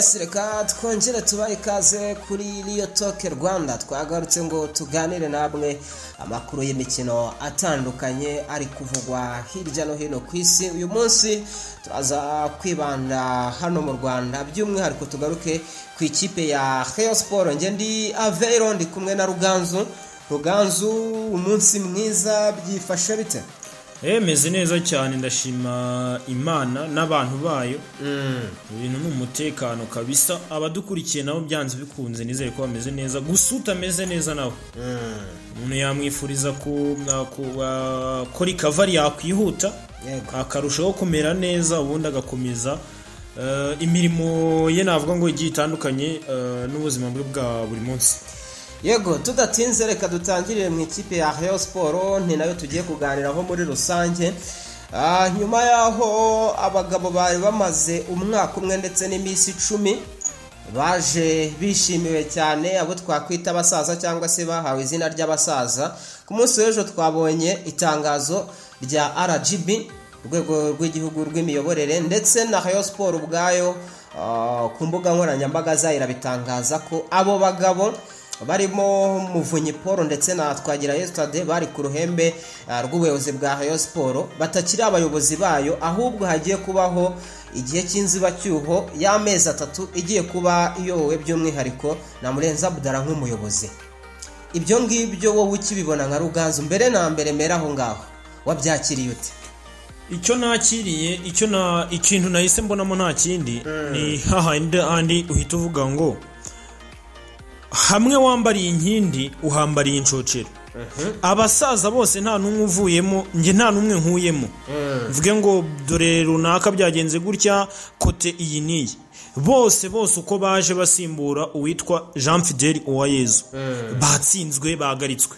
Yes, reka twongere tubaye ikaze kuri Rio Talk Rwanda. Twagarutse ngo tuganire namwe amakuru y'imikino atandukanye ari kuvugwa hirya no hino ku isi. Uyu munsi turaza kwibanda hano mu Rwanda, by'umwihariko tugaruke ku ikipe ya Rayon Sport. Nge ndi Aveiro, ndi kumwe na Ruganzu. Umunsi mwiza, byifashe bite? Meze neza cyane, ndashima Imana n'abantu bayo. Ibintu n'umutekano kabisa. Abadukurikiye nabo byanze bikunze, nizere ko bameze neza. Gusa utameze neza nawe umuntu yamwifuriza ko recovery yakwihuta, akarushaho kumera neza, ubundi agakomeza imirimo ye, navuga ngo igiye itandukanye n'ubuzima bwe bwa buri munsi. Yego, tudatinze reka dutangirire mu ikipe ya Rayon Sport, ni nayo tugiye kuganiraho muri rusange. Nyuma yaho abagabo bari bamaze umwaka umwe ndetse n'iminsi 10 baje bishimiwe cyane, abo twakwita abasaza cyangwa se bahawe izina ry'abasaza. Ku munsi w'ejo twabonye itangazo rya RGB, urwego rw'igihugu rw'imiyoborere, ndetse na Rayon Sport ubwayo ku mbuga nkoranyambaga zayo irabitangaza ko abo bagabo barimo Muvunyi Paul ndetse na Twagirayezu Stade bari ku ruhembe rw'ubuyobozi bwa Rayon Sport, batakiri abayobozi bayo, ahubwo hagiye kubaho igihe cy'inzibacyuho y'amezi 3 igiye kuba iyobowe by'umwihariko na Murenzi Abdallah nk'umuyobozi. Ibyo ngibyo wowe ukibibona nka Ruganzu, mbere na mbere mera aho ngaho wabyakiriye ute? Icyo nakiriye, ikintu nahise mbonamo nta kindi ni hahandi uhita uvuga ngo hamwe wambariye inkindi uhambariye inshocero. Abasaza bose nta numwe uvuyemo, nge nta numwe nkuyemo. Mvuge ngo dore runaka byagenze gutya kote iyi niyi. Bose uko baje basimbura uwitwa Jean Fidel Uwayezu batsinzwe, bahagaritswe.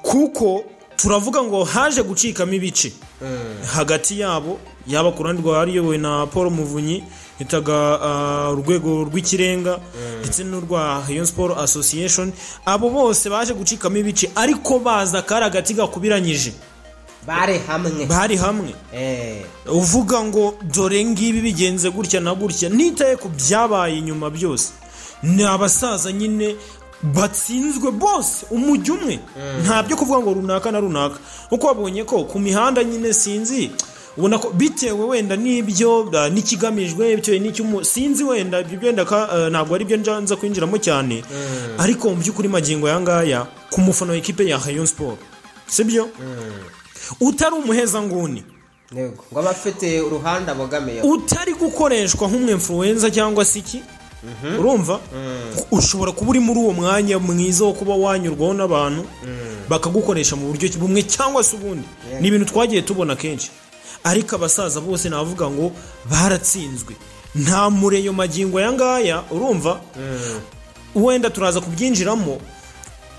Kuko turavuga ngo haje gucikamo ibice hagati yabo, yaba ku ruhande rwa ariyobowe na Paul Muvunyi itaga urwego rw'ikirenga ndetse n'urwa Rayon Sport Association. Abo bose baje gucikamo ibice, ariko baza karagati gakubiranyije, bari hamwe. Uvuga ngo dore ngibi bigenze gutya na gutya, nitaye ku byabaye inyuma byose. Ni abasaza nyine batsinzwe bose umujyi umwe, ntabyo kuvuga ngo runaka na runaka. Uko wabonye ko ku mihanda nyine sinzi, ubona ko bitewe wenda n'ibyo n'ikigamijwe, bitewe n'icyo sinzi, wenda ibyo byenda ntabwo ari byo njanza kwinjiramo cyane. Ariko mu by'ukuri magingo yangaya ku mufano w'ikipe ya Rayon Sport, sibyo utari umuheza nguni, yego, ngo abafite uruhande abogamiye, utari gukoreshwa nk'umwe influencer cyangwa siki. Urumva ushobora kuba uri muri uwo mwanya mwiza wo kuba wanyurwaho n'abantu bakagukoresha mu buryo bumwe cyangwa se ubundi. Ni ibintu twagiye tubona kenshi. Ariko abasaza bose navuga ngo baratsinzwe, nta mureyo magingo yangaya. Urumva wenda turaza kubyinjiramo,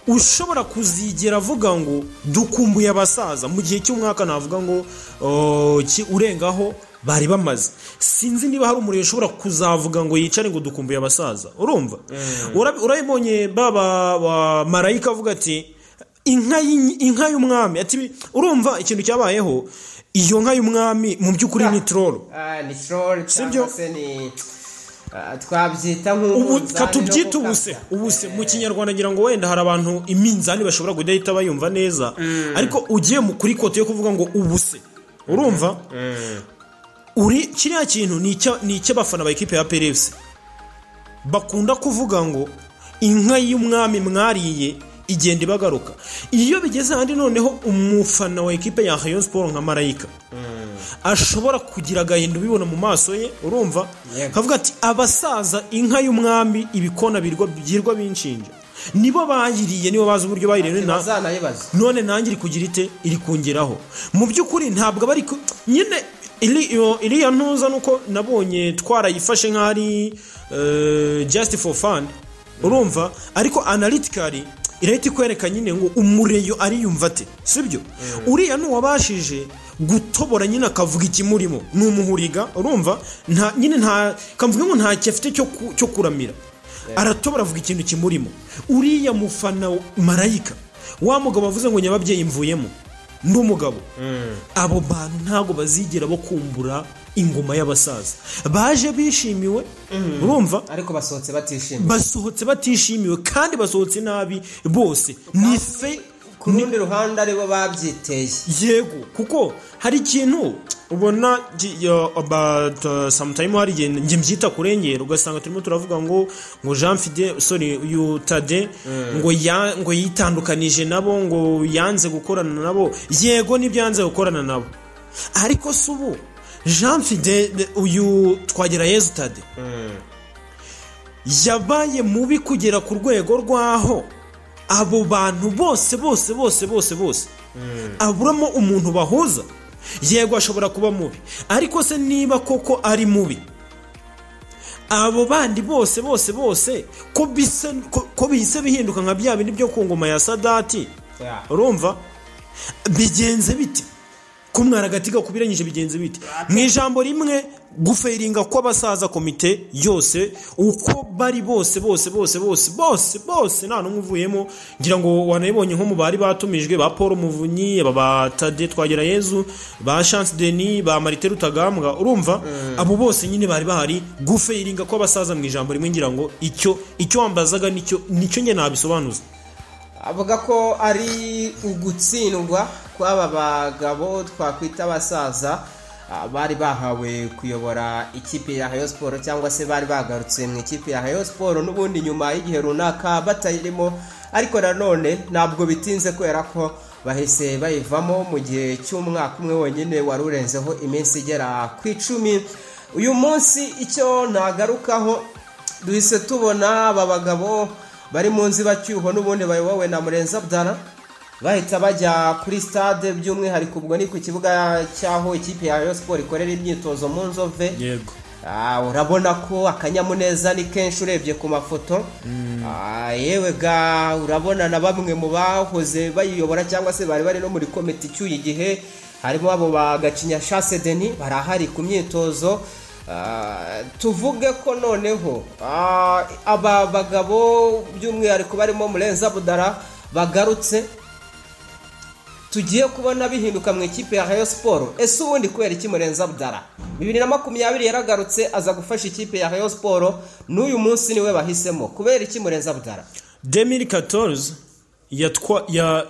ushobora kuzigera avuga ngo dukumbuye abasaza mu gihe cy'umwaka, navuga ngo urengaho bari bamaze. Sinzi niba hari umureyo ushobora kuzavuga ngo yicare ngo dukumbuye abasaza. Urumva urabibonye baba wa Marayika avuga ati inka y'umwami, ati urumva ikintu cyabayeho, iyo nka y'umwami mu by'ukuri ni troll. Ni troll, sibyo? Twabyita katubyita ubuse mu Kinyarwanda. Ngira ngo wenda hari abantu iminzani bashobora kudahita bayumva neza, ariko ugiye kuri kote yo kuvuga ngo ubuse, urumva kiriya kintu ni icy'abafana ba ekipe ya PRFC bakunda kuvuga ngo inka y'umwami mwariye igenda ibagaruka. Iyo bigeze handi noneho umufana wa ekipe ya Rayon Sport nka Marayika ashobora kugira agahinda ubibona mu maso ye. Urumva kavuga ati abasaza, inka y'umwami ibikona byirwa binshinja, nibo bayiriye, nibo bazi uburyo bayiriye, none nanjye iri kugira ite, iri kongeraho. Mu by'ukuri ntabwo bari nyine iriya ntuza, nuko nabonye twarayifashe nk'ari just for fun. Urumva ariko analytically irahita ikwereka nyine ngo umureyo ariyumva ate, sibyo? Uriya nuwabashije gutobora nyine akavuga ikimurimo, ni umuhuriga. Urumva nta kamvuga ngo nta cyafite cyo kuramira, aratobora avuga ikintu kimurimo. Uriya mufana Marayika, wa mugabo avuze ngo nyababyeyi mvuyemo, ndi umugabo. Abo bantu ntago bazigera bo kumbura ingoma y'abasaza baje bishimiwe urumva ariko basohotse batishimiwe kandi basohotse nabi bose ni fe ku rundi ruhande aribo babyiteye yego kuko hari ikintu ubona sometime hari igihe njye mbyita kurengera ugasanga turimo turavuga ngo Jean Fide uyu Tade ngo yitandukanije nabo ngo yanze gukorana nabo yego nibyo yanze gukorana nabo ariko se ubu Jean Fide uyu Twagirayezu Tade yabaye mubi kugera ku rwego rwaho abo bantu bose aburamo umuntu bahuza yego ashobora kuba mubi ariko se niba koko ari mubi abo bandi bose ko bise bihinduka nka bya bindi byo ku ngoma ya Sadati urumva bigenze biti kumwara agatiga kubiranyije bigenze biti mu ijambo rimwe guferinga kw'abasaza komite yose uko bari bose nta n'umwe uvuyemo ngira ngo wanayibonye nko mu bari batumijwe ba Paul Muvunyi ba Tade Twagirayezu ba Chance Denis ba Marite Rutagambwa urumva abo bose nyine bari bahari guferinga kw'abasaza mu ijambo rimwe ngira ngo icyo wambazaga nicyo nge nabisobanuza avuga ko ari ugutsindwa kw'aba bagabo twakwita abasaza bari bahawe kuyobora ikipe ya Rayon Sport cyangwa se bari bagarutse mu ikipe ya Rayon Sport n'ubundi nyuma y'igihe runaka batayirimo ariko nanone ntabwo bitinze kwera ko bahise bayivamo mu gihe cy'umwaka umwe wonyine wari urenzeho iminsi igera ku 10 uyu munsi icyo nagarukaho duhise tubona aba bagabo bari mu nzibacyuho n'ubundi bayobowe na Murenzi Abdallah bahita bajya kuri stade by'umwihariko ubwo ni ku kibuga cyaho ikipe ya Rayon Sport ikorera imyitozo mu Nzove yego urabona ko akanyamuneza ni kenshi urebye ku mafoto yewe ga urabona na bamwe mu bahoze bayiyobora cyangwa se bari no muri komite cy'uyu gihe harimo abo bagacinya Chance Denis barahari ku myitozo tuvuge ko noneho aba bagabo by'umwihariko barimo Murenzi Abdallah bagarutse tugiye kubona bihinduka mu ikipe ya Rayon Sport ese ubundi kwera iki Murenzi Abdallah 2020 yaragarutse aza gufasha ikipe ya Rayon Sport n'uyu munsi niwe bahisemo kubera iki Murenzi Abdallah 2014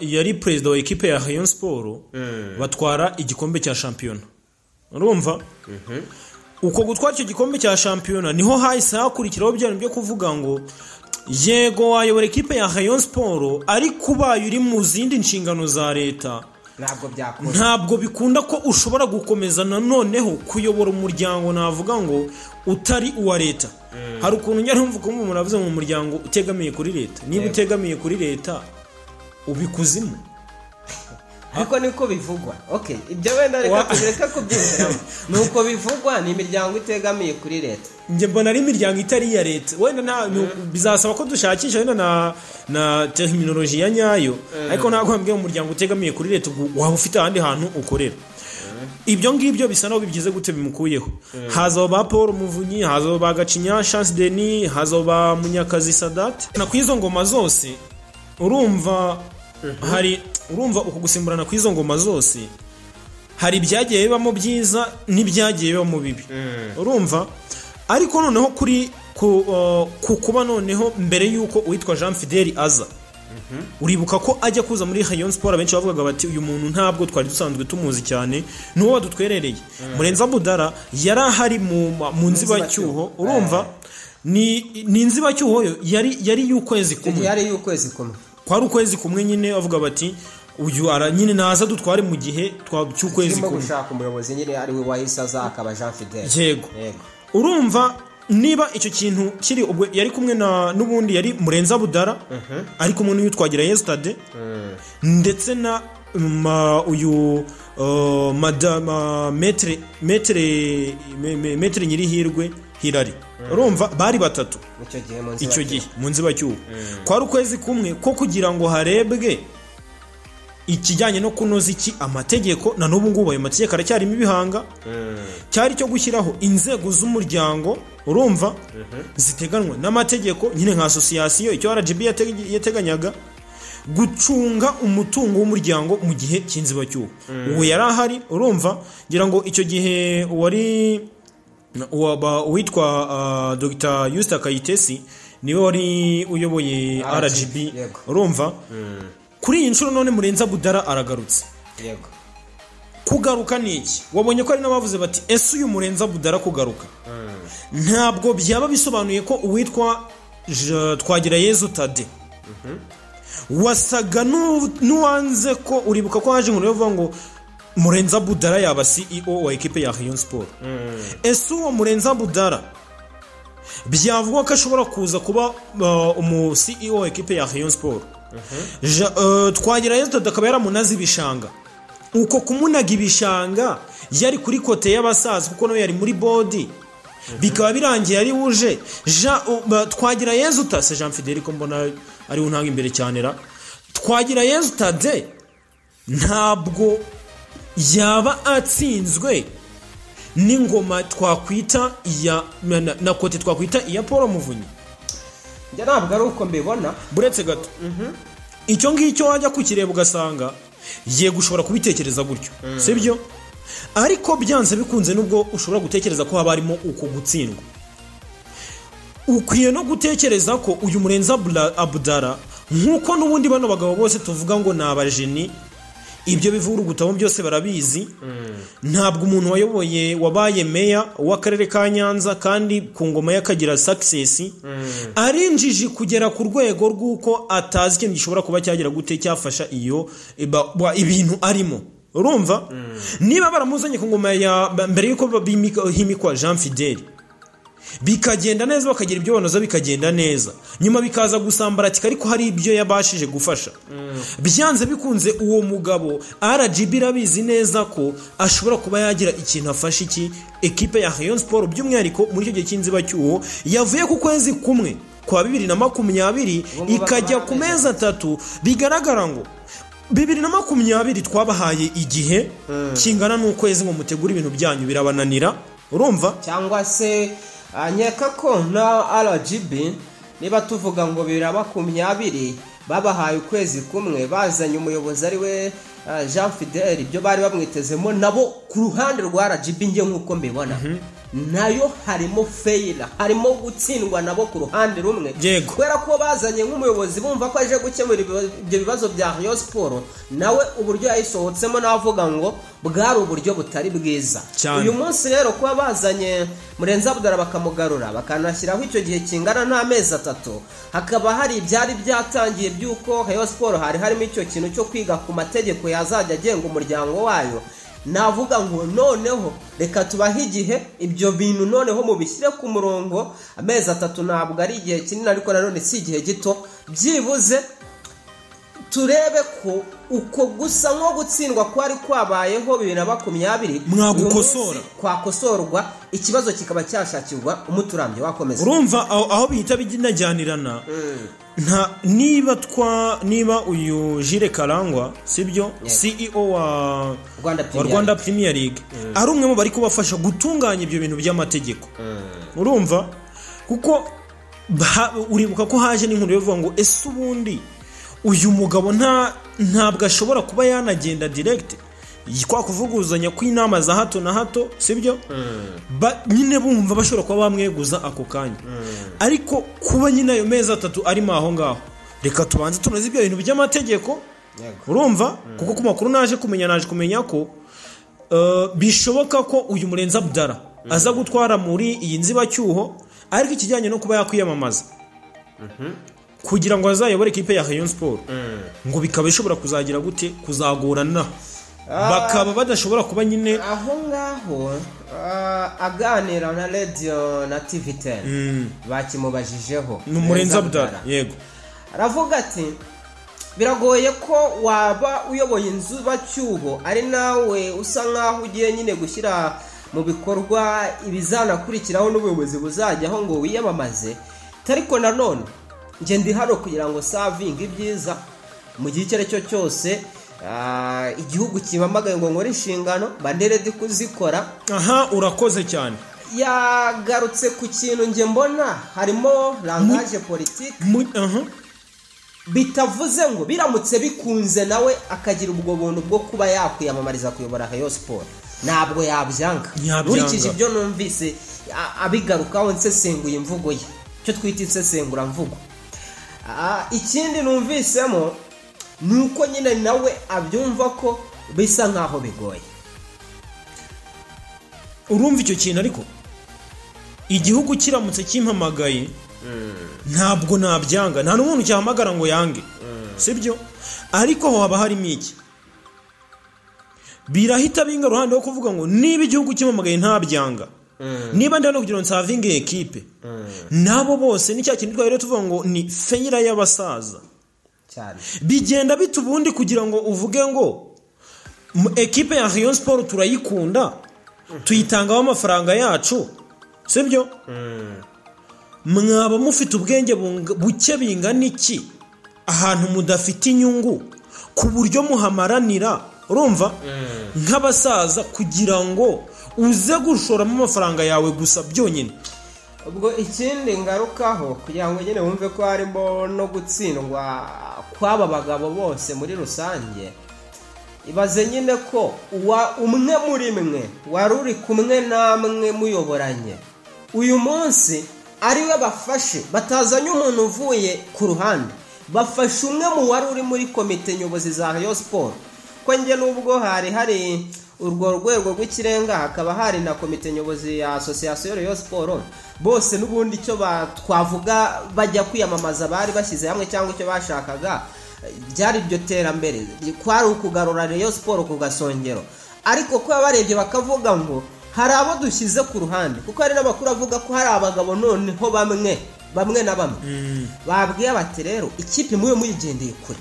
yari president wa ikipe ya Rayon Sport batwara igikombe cya champion urumva uko gutwara icyo gikombe cya champion niho hahise hakurikiraho byane byo kuvuga ngo yego wayobora ikipe ya Rayon Sport ariko ubaye uri mu zindi nshingano za leta ntabwo bikunda ko ushobora gukomeza nanoneho kuyobora umuryango navuga ngo utari uwa leta hari ukuntu njya numva ko umuntu avuze mu muryango utegamiye kuri leta niba utegamiye kuri leta ubikuzimu ariko niko bivugwa okay ibyo wenda reka kubyinjiramo nuko bivugwa ni imiryango itegamiye kuri leta nje mbona ari imiryango itari iya leta wenda bizasaba ko dushakisha wenda na terminology ya nyayo ariko ntabwo mbwiye umuryango utegamiye kuri leta waba ufite ahandi hantu ukorera ibyo ngibyo bisa naho bigize gute bimukuyeho haza ba Paul Muvunyi haza ba Gacinya Chance Denis haza ba Munyakazi Sadat na kwizo ngoma zose urumva uko gusimburana kw'izo ngoma zose hari ibyagiye bibamo byiza n'ibyagiye bibamo bibi urumva ariko noneho kuri kuba noneho mbere yuko uwitwa Jean Fidel aza uribuka ko ajya kuza muri Rayon Sport benshi bavugaga bati uyu muntu ntabwo twari dusanzwe tumuzi cyane n'uwo wadutwerereye Murenzi Abdallah yari ahari mu nzibacyuho urumva ni inzibacyuho yari y'ukwezi kumwe kwari ukwezi kumwe nyine bavuga bati uyu nyine naza dutware mu gihe cy'ukwezi kumwe gushaka umuyobozi nyine ari we wahise akaba Jean Fidel yego urumva niba icyo kintu kiri ubwo yari kumwe n'ubundi yari Murenzi Abdallah ari kumwe n'uyu Twagirayezu Tade ndetse na uyu madame maître Nyirihirwe Hilary urumva bari batatu icyo gihe mu nzibacyuho kwari ukwezi kumwe ko kugira ngo harebwe ikijyanye no kunoza iki amategeko na n'ubu ngubu ayo mategeko aracyarimo ibihanga cyari cyo gushyiraho inzego z'umuryango urumva ziteganwa n'amategeko nyine nka association icyo RGB yateganyaga gucunga umutungo w'umuryango mu gihe cy'inzibacyuho. uwo yari ahari, urumva, ngira ngo icyo gihe witwa Dr Yusta Kayitesi niwe wari uyoboye RGB, urumva. Kuri iyi nshuro none Murenzi Abdallah aragarutse. Yego. Kugaruka ni iki? Wabonye ko ari n'abavuze bati ese uyu Murenzi Abdallah kugaruka ntabwo byaba bisobanuye ko uwitwa Twagirayezu Tade wasaga n'uwanze ko, uribuka ko haje inkuru yovuga ngo Murenzi Abdallah yaba CEO wa ekipe ya Rayon Sport. Ese uwo Murenzi Abdallah byavugwa ko ashobora kuza kuba umu CEO wa ekipe ya Rayon Sport. Twagirayezu Tade akaba yaramunaze ibishanga. Uko kumunaga ibishanga yari kuri kote y'abasaza kuko nawe yari muri body, bikaba birangiye ari wuje Twagirayezu Tade Jean Fidelico mbona ari untanga imbere cyane ra. Twagirayezu Tade ntabwo yaba atsinzwe n'ingoma twakwita na kote twakwita iya Paul Muvunyi. Njye ntabwo ari uko mbibona, buretse gato icyo ngicyo wajya kukireba ugasanga yego ushobora kubitekereza gutyo, sibyo? Ariko byanze bikunze nubwo ushobora gutekereza ko haba harimo uko gutsindwa, ukwiye no gutekereza ko uyu Murenzi Abdallah nk'uko n'ubundi bano bagabo bose tuvuga ngo ni abajeni, ibyo bivura ugutamo byose barabizi. Ntabwo umuntu wabaye meya w'akarere ka Nyanza kandi ku ngoma y'akagira success arinjije kugera ku rwego rw'uko atazi ikintu gishobora kuba cyagira gute cyafasha iyo ibintu arimo, urumva. Niba baramuzanye ku ngoma ya mbere yuko himikwa Jean Fidel bikagenda neza, bakagira ibyo banoza bikagenda neza, nyuma bikaza gusambaratika, ariko hari ibyo yabashije gufasha. Byanze bikunze uwo mugabo RGB irabizi neza ko ashobora kuba yagira ikintu afasha iki ekipe ya Rayon Sport, by'umwihariko muri icyo gihe cy'inzibacyuho yavuye ku kwezi kumwe kwa 2020 ikajya ku mezi 3. Bigaragara ngo 2020 twabahaye igihe kingana n'ukwezi ngo mutegura ibintu byanyu, birabananira, urumva. Cyangwa se anyeka ko na RGB niba tuvuga ngo 2020 babahaye ukwezi kumwe, bazanye umuyobozi ari we Jean Fidel, ibyo bari bamwitezemo nabo ku ruhande rwa RGB nge nk'uko mbibona nayo harimo failure, harimo gutsindwa nabo ku ruhande rumwe, kubera ko bazanye nk'umuyobozi bumva ko aje gukemura ibyo bibazo bya Rayon Sport, nawe uburyo yayisohotsemo navuga ngo bwari uburyo butari bwiza. Uyu munsi rero kuba bazanye Murenzi Abdallah bakamugarura bakanashyiraho icyo gihe kingana n'amezi 3, hakaba hari ibyari byatangiye by'uko Rayon Sport hari harimo icyo kintu cyo kwiga ku mategeko yazajya agenga umuryango wayo. Navuga ngo noneho reka tubahe igihe ibyo bintu noneho mubishyire ku murongo. Amezi 3 ntabwo ari igihe kinini, ariko nanone si igihe gito, byibuze turebe ko uko gusa nko gutsindwa kwari kwabayeho 2020 mwagukosora kwakosorwa, ikibazo kikaba cyashakirwa umuturambye wakomeza. Urumva aho bihita bijyanirana. Niba uyu Jire Karangwa, sibyo, CEO wa Rwanda Premier League ari umwe mu bari kubafasha gutunganya ibyo bintu by'amategeko, urumva. Kuko uribuka ko haje n'inkuru yovuga ngo ese ubundi uyu mugabo ntabwo ashobora kuba yanagenda direct kwa kuvuguzanya kw'inama za hato na hato, sibyo? Nyine bumva bashobora kuba bamweguza ako kanya. Ariko kuba nyine ayo mezi 3 arimo aho ngaho, reka tubanze tunoze ibyo bintu by'amategeko, urumva. Kuko ku makuru naje kumenya ko bishoboka ko uyu Murenzi Abdallah aza gutwara muri iyi nzibacyuho, ariko ikijyanye no kuba yakwiyamamaza kugira ngo azayobore ikipe ya Rayon Sport ngo bikaba bishobora kuzagira gute, kuzagorana, bakaba badashobora kuba nyine aho ngaho. Aganira na radio na TV10 bakimubajijeho Murenzi Abdallah, yego, aravuga ati biragoye ko waba uyoboye inzubacyuho ari nawe usa nkaho ugiye nyine gushyira mu bikorwa ibizanakurikiraho n'ubuyobozi buzajyaho ngo wiyamamaze. Ariko nanone nge ndi hano kugira ngo savinga ibyiza mu gihe icyo ari cyo cyose. Igihugu kibamagaye ngo nkore inshingano banderede kuzikora. Aha, urakoze cyane. Yagarutse ku kintu nge mbona harimo langage politique. bitavuze ngo biramutse bikunze nawe akagira ubwo buntu bwo kuba yakwiyamamariza kuyobora Rayon Sport ntabwo yabyanga. Nkurikije ibyo numvise abigarukaho nsesenguye imvugo ye, cyo twita insesengura mvugo. Ikindi numvisemo nuko nyine nawe abyumva ko bisa nkaho bigoye. Urumva icyo kintu ariko igihugu kiramutse kimpamagaye ntabwo nabyanga, nta n'umuntu cyahamagara ngo yange, sibyo? Ariko ho haba harimo iki? Birahita binga ruhande wo kuvuga ngo niba igihugu kimpamagaye ntabyanga, niba ndano kugira ngo nsavinge equipe nabo bose ni cya kintu twari tuvuga ngo ni fenyira y'abasaza cyane. Bigenda bitubundi kugira ngo uvuge ngo equipe ya Rayon Sport turayikunda, tuyitangaho amafaranga yacu, sibyo? Mwaba mufite ubwenge buke bingana iki ahantu mudafite inyungu ku buryo muhamaranira, urumva, nk'abasaza kugira ngo uze gushoramo amafaranga yawe gusa byonyine. Ubwo ikindi ngarukaho kugira ngo nyine wumve ko harimo no gutsindwa kw'aba bagabo bose muri rusange, ibaze nyine ko umwe muri mwe wari uri kumwe namwe muyoboranye uyu munsi ariwe bafashe, batazanye umuntu uvuye ku ruhande, bafashe umwe mu wari uri muri komite nyobozi za Rayon Sport. Ko nge nubwo hari urwo rwego rw'ikirenga, hakaba hari na komite nyobozi ya Association Rayon Sport, bose n'ubundi icyo twavuga bajya kwiyamamaza bari bashyize hamwe cyangwa icyo bashakaga byari ibyo terambere, kwari ukugarura Rayon Sport ku gasongero. Ariko ko barebye bakavuga ngo hari abo dushyize ku ruhande, kuko hari n'amakuru avuga ko hari abagabo noneho bamwe na bamwe babwiye bati rero ikipe muyo muyigendeye kure.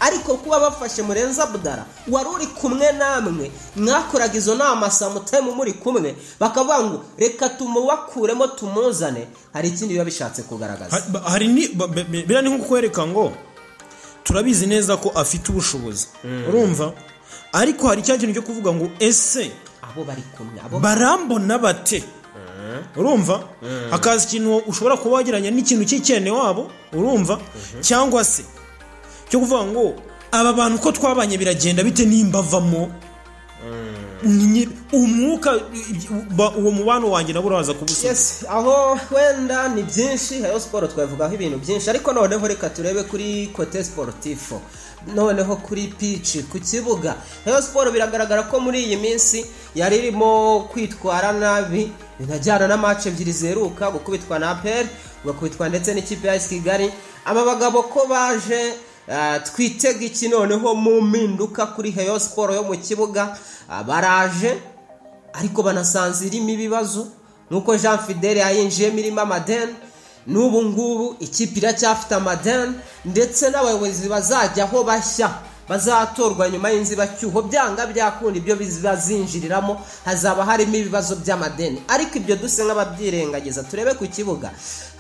Ariko kuba bafashe Murenzi Abdallah wari uri kumwe namwe mwakoraga izo nama samutime muri kumwe, bakavuga ngo reka tumubakuremo tumuzane, hari ikindi biba bishatse kugaragaza. Hari bira ni nko kwereka ngo turabizi neza ko afite ubushobozi, urumva, ariko hari cya kintu cyo kuvuga ngo ese abo bari kumwe barambona bate, urumva, hakaza ikintu ushobora kuba wagiranya n'ikintu cy'ikene wabo, urumva, cyangwa se cyo kuvuga ngo aba bantu ko twabanye biragenda bite nimba bavamo umwuka, uwo mubano wanjye nabo uraza kubusa. Yes, aho wenda ni byinshi Rayon Sport twavugaho ibintu byinshi, ariko noneho reka turebe kuri côté sportif, noneho kuri pitch ku kibuga. Rayon Sport biragaragara ko muri iyi minsi yari irimo kwitwara nabi, binajyana na match ebyiri zeruka, gukubitwa na APR, gukubitwa ndetse n'ikipe ya Kigali. Aba bagabo ko baje twitega iki noneho mu mpinduka kuri Rayon Sport yo mu kibuga? Baraje ariko banasanze irimo ibibazo, nuko Jean Fidele yayinjiyemo irimo amadeni, n'ubu ngubu ikipe iracyafite amadeni, ndetse n'abayobozi bazajyaho bashya bazatorwa nyuma y'inzibacyuho byanga byakunda ibyo bizazinjiriramo hazaba harimo ibibazo by'amadeni. Ariko ibyo duse nk'ababyirengagiza, turebe ku kibuga.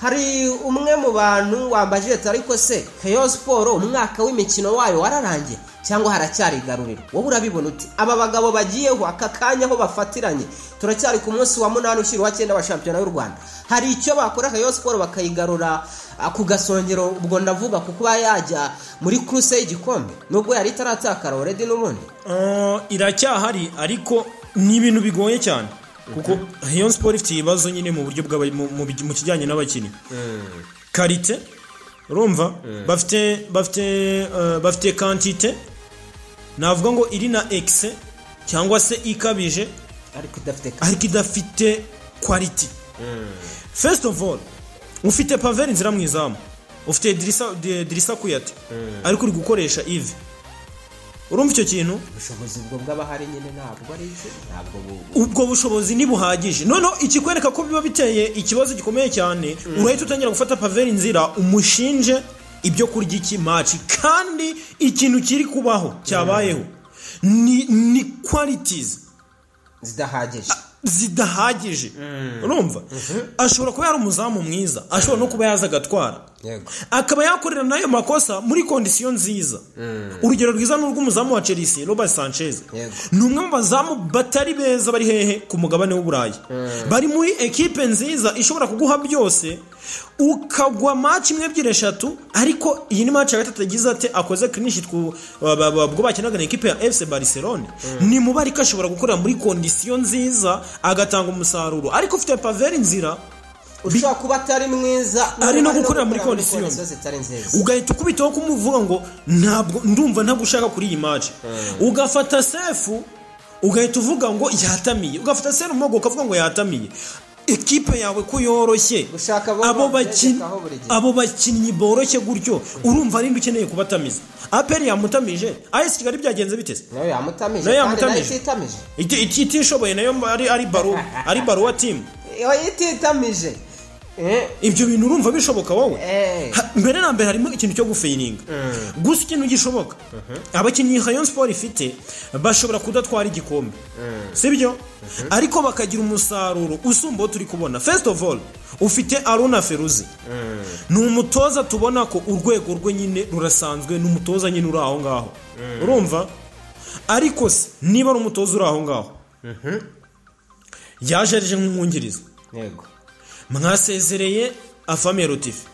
Hari umwe mu bantu wambaje ariko se Rayon Sport umwaka w'imikino wayo wararangiye cyangwa haracyari igaruriro? Wowe urabibona uti aba bagabo bagiyeho aka kanya aho bafatiranye, turacyari ku munsi wa 8 ushira wa 9 wa shampiyona y'u Rwanda, hari icyo bakora Rayon Sport bakayigarura ku gasongero? Ubwo ndavuga kuko yajya muri course y'igikombe nubwo yari itaratakara already n'ubundi iracyahari, ariko ni ibintu bigoye cyane kuko Rayon Sport ifite ibibazo nyine mu buryo mu kijyanye n'abakinnyi, karite, urumva, bafite quantité, navuga ngo iri na excès cyangwa se ikabije, ariko idafite quality. First of all, ufite Pavel Nzira mwizamu, ufite Dirisa Kuyate, ariko uri gukoresha Yves. Urumva icyo kintu? Ubushobozi bwo bw'abahari nyine ntabwo ari ubwo bushobozi nibuhagije. Noneho ikikwereka ko biba biteye ikibazo gikomeye cyane, urahita utangira gufata Pavel Nzira umushinje ibyo kurya iki match, kandi ikintu kiri kubaho cyabayeho ni qualities zidahagije. Urumva, ashobora kuba yari umuzamu mwiza, ashobora no kuba yaza agatwara Yego. akaba yakorera nayo makosa muri kondisiyo nziza. Urugero rwiza ni urw'umuzamu wa Chelsea Robert Sanchez. Yego. Ni umwe mu bazamu batari beza bari hehe ku mugabane w'Uburayi. Bari muri ekipe nziza ishobora kuguha byose ukagwa match imwe ebyiri eshatu, ariko iyi ni match ya gatatu yagize ate akoze clean sheet bwo bakinaga na ekipe ya FC Barcelona. Ni mubari ko ashobora gukorera muri kondisiyo nziza agatanga umusaruro, ariko ufite Pavel Nzira ushobora kuba atari mwiza ari no gukorera muri kondisiyo zitari nziza, ugahita ukubitaho kumuvuga ngo ntabwo ndumva ntagushaka kuri iyi match. Ugafata Sefu ugahita uvuga ngo yatamiye, ugafata Sefu Mogo ukavuga ngo yatamiye. Ekipe yawe ko yoroshye, abo bakinnyi boroshye gutyo, urumva ari ukeneye kubatamiza. APR yamutamije, AS Kigali byagenze biteze nayo yamutamije itishoboye nayo ari baro wa team ititamije. Ibyo bintu urumva bishoboka wowe? Mbere na mbere harimo ikintu cyo gufeininga. Gusa ikintu gishoboka, abakinnyi Rayon Sport ifite bashobora kudatwara igikombe, sibyo? Ariko bakagira umusaruro usumba turi kubona. First of all, ufite Aruna Feruzi. Ni umutoza tubona ko urwego rwe nyine rurasanzwe, ni umutoza nyine uri aho ngaho. Urumva? Ariko niba ari umutoza uri aho ngaho, yajereje nk'umwungiriza. Yego. Mwasezereye Afame Rotifi,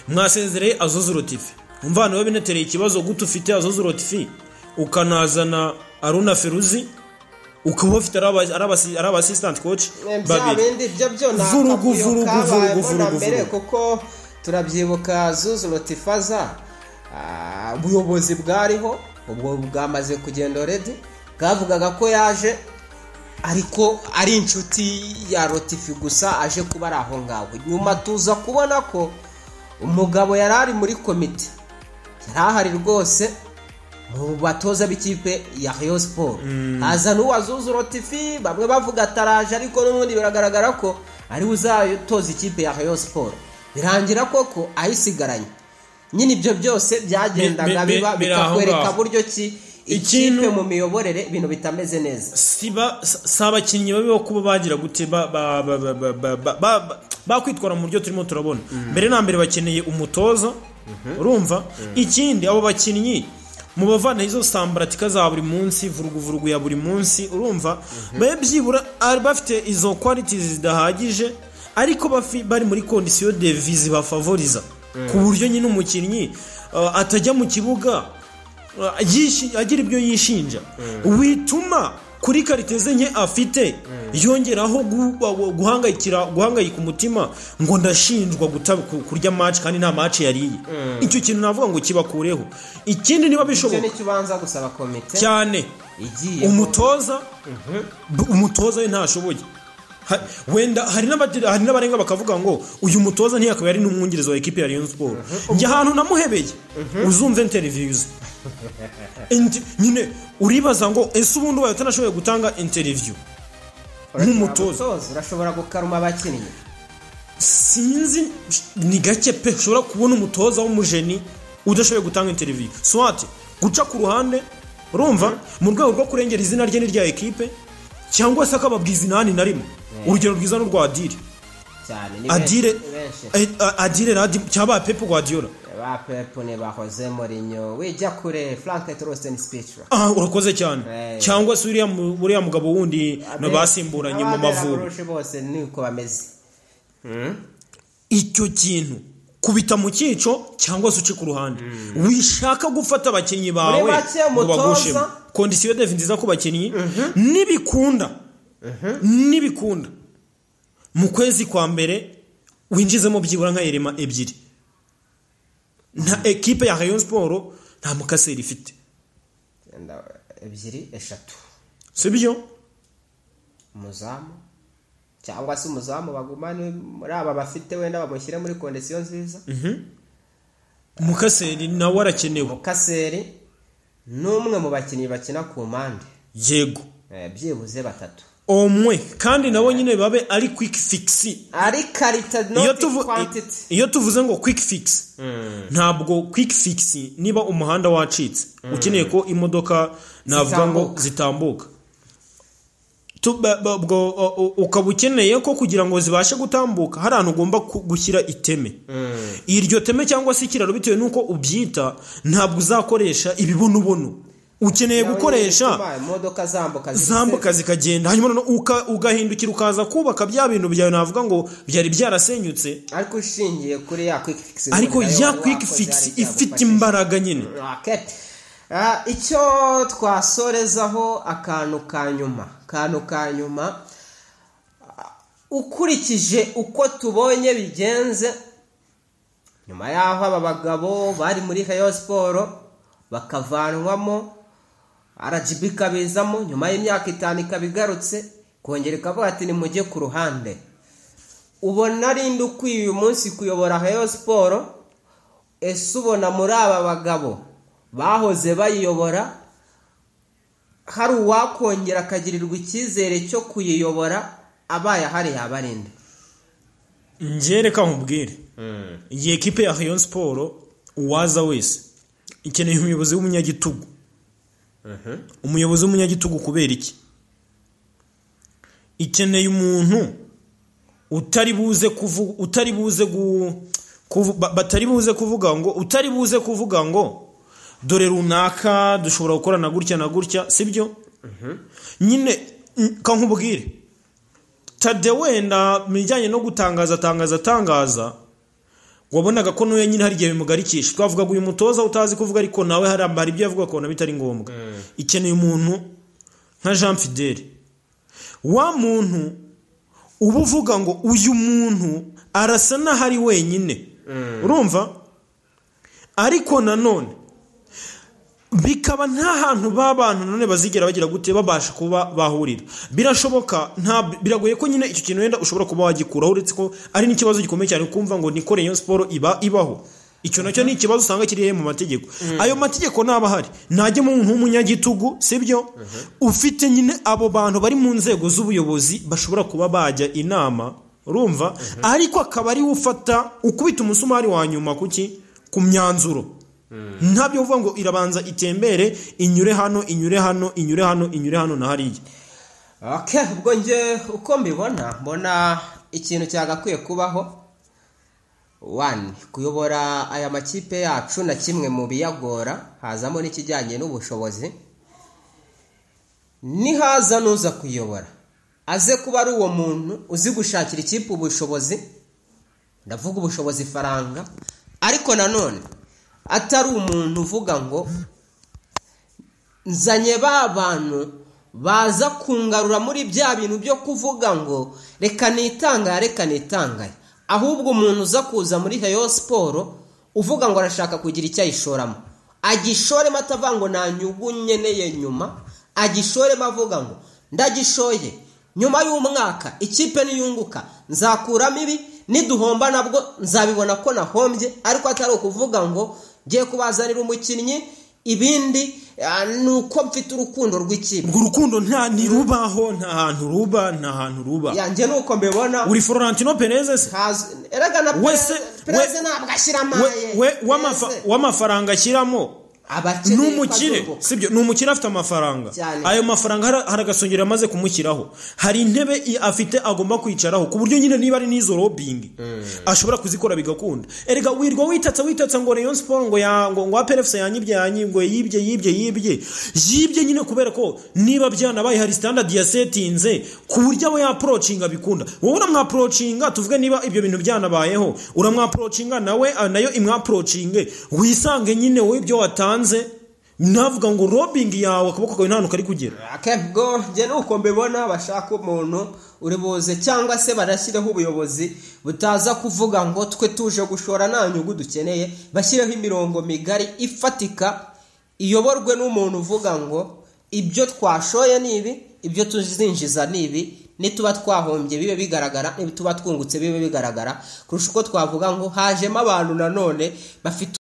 mwasezereye Azozo Rotifi. Umva nawe binetereye ikibazo gutu ufite Azozo Rotifi ukanazana Aruna Feruzi, ukaba ufite araba assistant coach babiri. Byo nakavuga mbere kuko turabyibuka Azozo Rotifaza ubuyobozi bwariho ubwo bwamaze kugenda already, bwavugaga ko yaje ariko ari inshuti ya Rotifi gusa aje kuba ari aho ngaho. Nyuma tuza kubona ko umugabo yari ari muri komite, yari ahari rwose mu batoza b'ikipe ya Rayon Sport. Haza n'uwazuza Rotifi, bamwe bavuga ataraje, ariko n'ubundi biragaragara ko ari uzayotoza ikipe ya Rayon Sport. Birangira koko ayisigaranye. Nyine ibyo byose byagendaga biba bikakwereka buryo ki ikipe mu miyoborere ibintu bitameze neza. Saba abakinnyi babi bo kuba bagira gute bakwitwara mu buryo turimo turabona. Mbere na mbere bakeneye umutoza, urumva? Ikindi abo bakinnyi mu bavana izo sambaratika za buri munsi, vurugu ya buri munsi, urumva? Babyibura bafite izo qualities zidahagije, ariko bari muri condition de vie bafavoriza ku buryo nyine umukinnyi atajya mu kibuga agira ibyo yishinja, wituma kuri kariteze nke afite yongeraho guhangayika umutima ngo ndashinjwa kurya match kandi nta match yariye. Icyo kintu navuga ngo kibakureho. Ikindi niba bishoboka cyo kibanza gusaba komite cyane umutoza we ntashoboye. Wenda hari n'abarenga bakavuga ngo uyu mutoza ntiyakaba yari n'umwungirizo wa ekipe ya Rayon Sport. Njye ahantu namuhebeye uzumve interviews nyine uribaza ngo ese ubundi wayo utanashoboye gutanga interview nk'umutoza urashobora gukaruma abakinnyi. Sinzi ni gake pe ushobora kubona umutoza w'umujeni udashoboye gutanga interview. Swati guca ku ruhande, urumva, mu rwego rwo kurengera izina rye n'irya ekipe, cyangwa se akababwiza inani na rimwe. Urugero rwiza n'urwa Adire Radi cyaba Pep Guardiola. Ba Pep ne bahoze Mourinho, wijya kure Frank Trosten speech. Urakoze cyane. Cyangwa se uriya mugabo wundi nabasimburanye mu Mavubi bose niko bameze. Icyo kintu kubita mu cyico cyangwa se uci ku ruhande. Wishaka gufata abakinnyi bawe bagushe condition de vie nziza ku bakinnyi nibikunda mu kwezi kwa mbere winjizemo byibura nka Elema ebyiri. Nta ekipe ya Rayon Sport nta mukaseri ifite. Ebyiri eshatu. Sibyo? Muzamu cyangwa se umuzamu bagumane muri aba bafite wenda bamushyire muri condition nziza. Mukaseri nawe arakenewe. Mukaseri n'umwe mu bakinnyi bakina ku mpande. Yego. Byibuze batatu. Omwe kandi nabo nyine babe ari quick fix. Ari karita not quantity. Iyo tuvuze ngo quick fix, ntabwo quick fix niba umuhanda wacitse ukeneye ko imodoka navuga ngo zitambuka. Ukaba ukeneye ko kugira ngo zibashe gutambuka hari ahantu ugomba gushyira iteme. iryo teme cyangwa se ikiraro bitewe nuko ubyita ntabwo uzakoresha ibibonobono ukeneye gukoresha imodoka zambuka zikagenda hanyuma ugahindukira ukaza kubaka bya bintu byawe navuga ngo byari byarasenyutse ariko ushingiye kuri ya quick fix ariko ya quick fix ifite imbaraga nyine. Icyo twasorezaho akantu ka nyuma ukurikije uko tubonye bigenze nyuma yaho aba bagabo bari muri Rayon Sport bakavanwamo RGB kabizamo nyuma y'imyaka 5 ikabigarutse kongera ikavuga ati ni mujye ku ruhande. Ubona ari ndukwiye uyu munsi kuyobora Rayon Sport, ese ubona muri aba bagabo bahoze bayiyobora hari uwakongera akagirirwa icyizere cyo kuyiyobora abaye hari yabarinde? Ngereka nkubwire iyi equipe ya Rayon Sport uwaza wese ikeneye umuyobozi w'umunyagitugu. Umuyobozi w'umunyagitugu kubera iki? Ikeneye umuntu utari buze kuvuga ngo dore runaka dushobora gukorana gutya na gutya, sibyo? Nyine kankubwire Tade wenda mijyanye no gutangaza wabonaga ko noye nyine hari gihe bimugarikisha. Twavuga uyu mutoza utazi kuvuga ariko nawe hari ibyo yavuga ko bitari ngombwa. Ikeneye umuntu nka Jean Fidèle, wa muntu ubuvuga ngo uyu muntu arasa n'ahari wenyine, urumva? Ariko nanone bikaba nta hantu babantu none bazigera bagira gute babasha kuba bahurira. Birashoboka, biragoye ko nyine icyo kintu wenda ushobora kuba wagikuraho, uretse ko ari n'ikibazo gikomeye cyane kumva ngo ni Rayon Sport ibaho. Icyo nacyo ni ikibazo usanga kiriye mu mategeko. Ayo mategeko naba hari najye mu muntu w'umunyagitugu, sibyo? Ufite nyine abo bantu bari mu nzego z'ubuyobozi bashobora kuba bajya inama, urumva? Ariko akaba ari ufata ukubita umusumari wa nyuma ku myanzuro. Ntabyo uvuga ngo irabanza itembere inyure hano na hariya. Ubwo nje uko mbona ikintu cyagakwiye kubaho, 1 kuyobora aya makipe yacu na kimwe mu biyagora hazamo n'ikijyanye n'ubushobozi. Nihaza nuza kuyobora aze kuba ari uwo muntu uzi gushakira ikipe ubushobozi, ndavuga ubushobozi faranga, ariko nanone atari umuntu uvuga ngo nzanye bantu baza kungarura muri bya bintu byo kuvuga ngo reka nitangaya, ahubwo umuntu uza kuza muri Rayon Sport uvuga ngo arashaka kugira icyo ayishoramo, agishoremo atavuga ngo nanyugunyeneye nyuma, agishoremo avuga ngo ndagishoye nyuma y'umwaka ikipe niyunguka nzakuramo ibi, niduhomba nabwo nzabibona ko nahombye, ariko atari ukuvuga ngo ngiye kubazanira umukinnyi ibindi nuko mfite urukundo rw'ikipe. Urwo rukundo nta hantu ruba. Yanjye nuko mbibona. Uri Florentino Perez se? Eraga na Perez ntabwo ashyira amaye. W'amafaranga ashyiramo n'umukire, sibyo? N'umukire afite amafaranga. Ayo mafaranga haragasongera amaze kumushyiraho. Hari intebe afite agomba kwicaraho ku buryo nyine niba ari n'izo lobbying ashobora kuzikora bigakunda. Erega wirwa witatsa ngo Rayon Sport ngo APRFC ngo yibye nyine kubera ko niba byanabaye hari standard ya setinze ku buryo abo ya approachinga bikunda. Wowe uramwaprochinga, tuvuge niba ibyo bintu byanabayeho uramwaprochinga nayo imwaprochinge, wisange nyine wowe ibyo watanze navuga ngo lobbying yawe akaboko kawe nta kari kugera. Akebwo je nuko mbibona bashaka umuntu uri boze cyangwa se barashyireho ubuyobozi butaza kuvuga ngo twe tuje gushora nta nyugu dukeneye, bashyireho imirongo migari ifatika iyoborwe n'umuntu uvuga ngo ibyo twashoye nibi, ibyo tuzinjiza nibi, nituba twahombye bibe bigaragara, nituba twungutse bibe bigaragara, kurusha uko twavuga ngo hajemo abantu nanone bafite